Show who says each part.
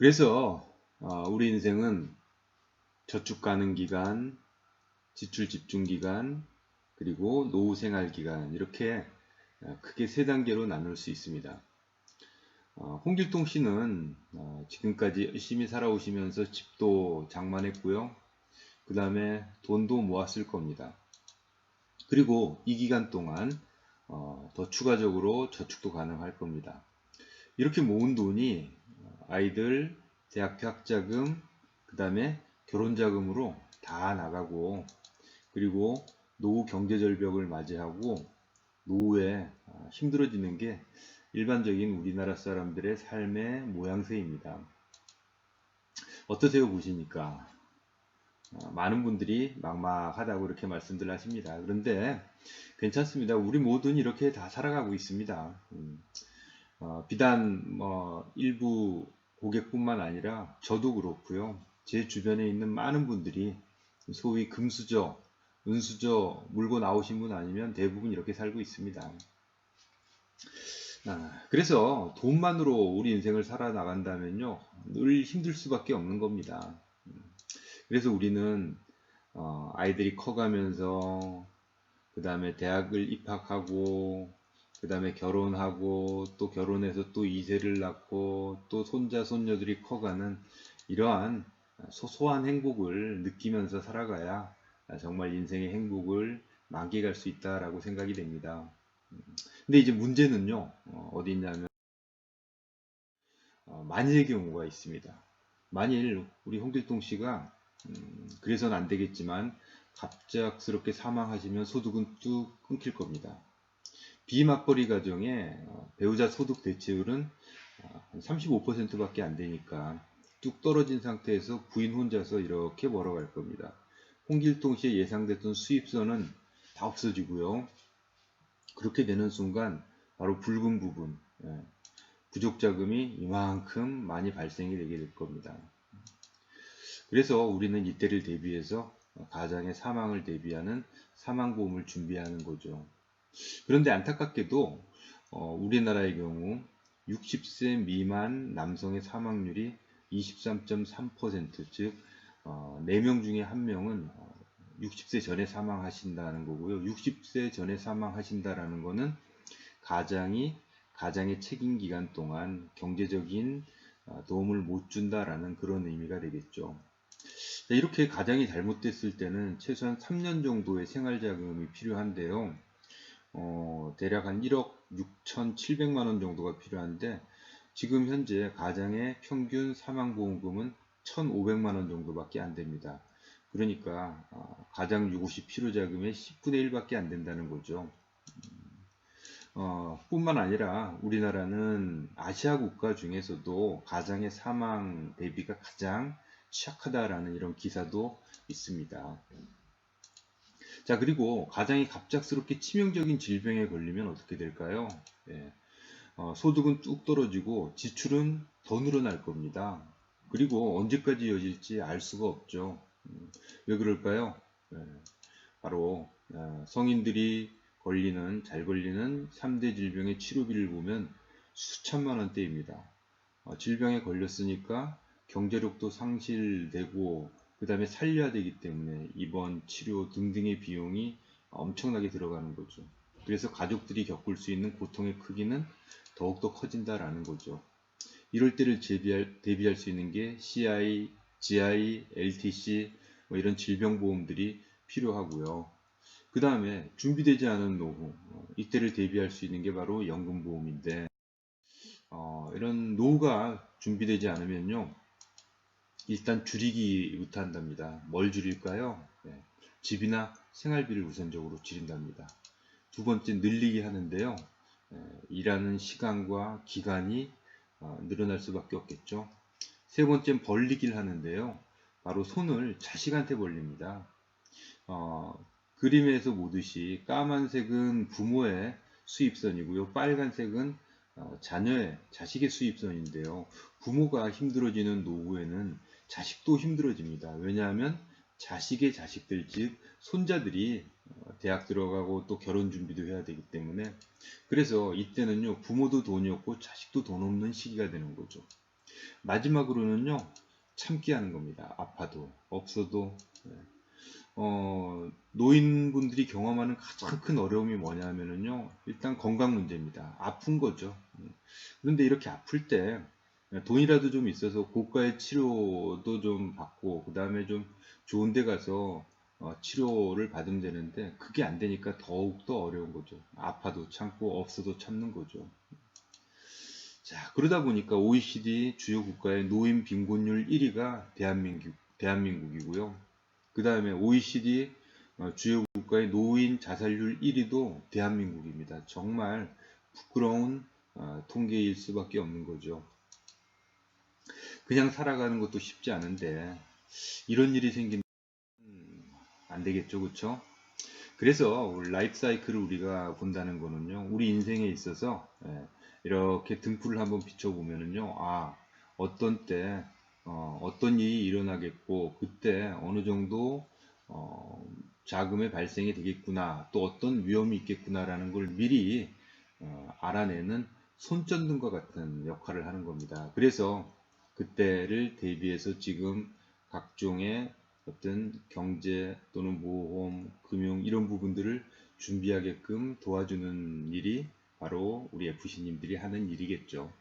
Speaker 1: 그래서 우리 인생은 저축 가능 기간, 지출 집중 기간, 그리고 노후 생활 기간 이렇게 크게 세 단계로 나눌 수 있습니다. 홍길동 씨는 지금까지 열심히 살아오시면서 집도 장만했고요. 그 다음에 돈도 모았을 겁니다. 그리고 이 기간 동안 더 추가적으로 저축도 가능할 겁니다. 이렇게 모은 돈이 아이들 대학교 학자금, 그 다음에 결혼자금으로 다 나가고, 그리고 노후 경제절벽을 맞이하고 노후에 힘들어지는 게 일반적인 우리나라 사람들의 삶의 모양새입니다. 어떠세요, 보시니까? 많은 분들이 막막하다고 이렇게 말씀들 하십니다. 그런데 괜찮습니다. 우리 모두는 이렇게 다 살아가고 있습니다. 비단 일부 고객뿐만 아니라 저도 그렇고요. 제 주변에 있는 많은 분들이 소위 금수저, 은수저 물고 나오신 분 아니면 대부분 이렇게 살고 있습니다. 그래서 돈만으로 우리 인생을 살아나간다면요, 늘 힘들 수밖에 없는 겁니다. 그래서 우리는 아이들이 커가면서 그 다음에 대학을 입학하고 그 다음에 결혼하고 또 결혼해서 또 2세를 낳고 또 손자 손녀들이 커가는 이러한 소소한 행복을 느끼면서 살아가야 정말 인생의 행복을 만끽할 수 있다라고 생각이 됩니다. 근데 이제 문제는요, 어디 있냐면 만일의 경우가 있습니다. 만일 우리 홍길동 씨가 그래서는 안 되겠지만 갑작스럽게 사망하시면 소득은 뚝 끊길 겁니다. 비맞벌이 가정의 배우자 소득 대체율은 한 35%밖에 안 되니까 뚝 떨어진 상태에서 부인 혼자서 이렇게 벌어갈 겁니다. 홍길동 씨의 예상됐던 수입선은 다 없어지고요. 그렇게 되는 순간 바로 붉은 부분, 부족 자금이 이만큼 많이 발생이 되게 될 겁니다. 그래서 우리는 이때를 대비해서 가장의 사망을 대비하는 사망보험을 준비하는 거죠. 그런데 안타깝게도 우리나라의 경우 60세 미만 남성의 사망률이 23.3%, 즉 4명 중에 1명은 60세 전에 사망하신다는 거고요. 60세 전에 사망하신다라는 거는 가장의 책임 기간 동안 경제적인 도움을 못 준다라는 그런 의미가 되겠죠. 이렇게 가장이 잘못됐을 때는 최소한 3년 정도의 생활자금이 필요한데요. 대략 한 1억 6,700만 원 정도가 필요한데 지금 현재 가장의 평균 사망보험금은 1,500만 원 정도밖에 안 됩니다. 그러니까 가장 유고시 필요자금의 10분의 1밖에 안 된다는 거죠. 뿐만 아니라 우리나라는 아시아 국가 중에서도 가장의 사망 대비가 가장 취약하다라는 이런 기사도 있습니다. 자, 그리고 가장이 갑작스럽게 치명적인 질병에 걸리면 어떻게 될까요? 예, 소득은 뚝 떨어지고 지출은 더 늘어날 겁니다. 그리고 언제까지 이어질지 알 수가 없죠. 왜 그럴까요? 예, 바로 성인들이 잘 걸리는 3대 질병의 치료비를 보면 수천만 원대입니다. 질병에 걸렸으니까 경제력도 상실되고 그 다음에 살려야 되기 때문에 입원, 치료 등등의 비용이 엄청나게 들어가는 거죠. 그래서 가족들이 겪을 수 있는 고통의 크기는 더욱더 커진다라는 거죠. 이럴 때를 대비할 수 있는 게 CI, GI, LTC 이런 질병보험들이 필요하고요. 그 다음에 준비되지 않은 노후, 이때를 대비할 수 있는 게 바로 연금보험인데 이런 노후가 준비되지 않으면요, 일단 줄이기부터 한답니다. 뭘 줄일까요? 네, 집이나 생활비를 우선적으로 줄인답니다. 두 번째 늘리기 하는데요. 일하는 시간과 기간이 늘어날 수밖에 없겠죠. 세 번째는 벌리기를 하는데요. 바로 손을 자식한테 벌립니다. 그림에서 보듯이 까만색은 부모의 수입선이고요. 빨간색은 자식의 수입선인데요. 부모가 힘들어지는 노후에는 자식도 힘들어집니다. 왜냐하면 자식의 자식들, 즉 손자들이 대학 들어가고 또 결혼 준비도 해야 되기 때문에, 그래서 이때는요 부모도 돈이 없고 자식도 돈 없는 시기가 되는 거죠. 마지막으로는요, 참기 하는 겁니다. 아파도 없어도. 노인분들이 경험하는 가장 큰 어려움이 뭐냐면요, 일단 건강 문제입니다. 아픈 거죠. 그런데 이렇게 아플 때 돈이라도 좀 있어서 고가의 치료도 좀 받고, 그 다음에 좀 좋은 데 가서 치료를 받으면 되는데, 그게 안 되니까 더욱더 어려운 거죠. 아파도 참고 없어도 참는 거죠. 자, 그러다 보니까 OECD 주요 국가의 노인 빈곤율 1위가 대한민국이고요. 그 다음에 OECD 주요 국가의 노인 자살률 1위도 대한민국입니다. 정말 부끄러운 통계일 수밖에 없는 거죠. 그냥 살아가는 것도 쉽지 않은데 이런 일이 생기면 안 되겠죠, 그렇죠? 그래서 라이프 사이클을 우리가 본다는 거는요, 우리 인생에 있어서 이렇게 등불을 한번 비춰보면은요, 어떤 때 어떤 일이 일어나겠고 그때 어느 정도 어, 자금의 발생이 되겠구나, 또 어떤 위험이 있겠구나라는 걸 미리 알아내는 손전등과 같은 역할을 하는 겁니다. 그래서 그때를 대비해서 지금 각종의 어떤 경제 또는 모험, 금융 이런 부분들을 준비하게끔 도와주는 일이 바로 우리 FC님들이 하는 일이겠죠.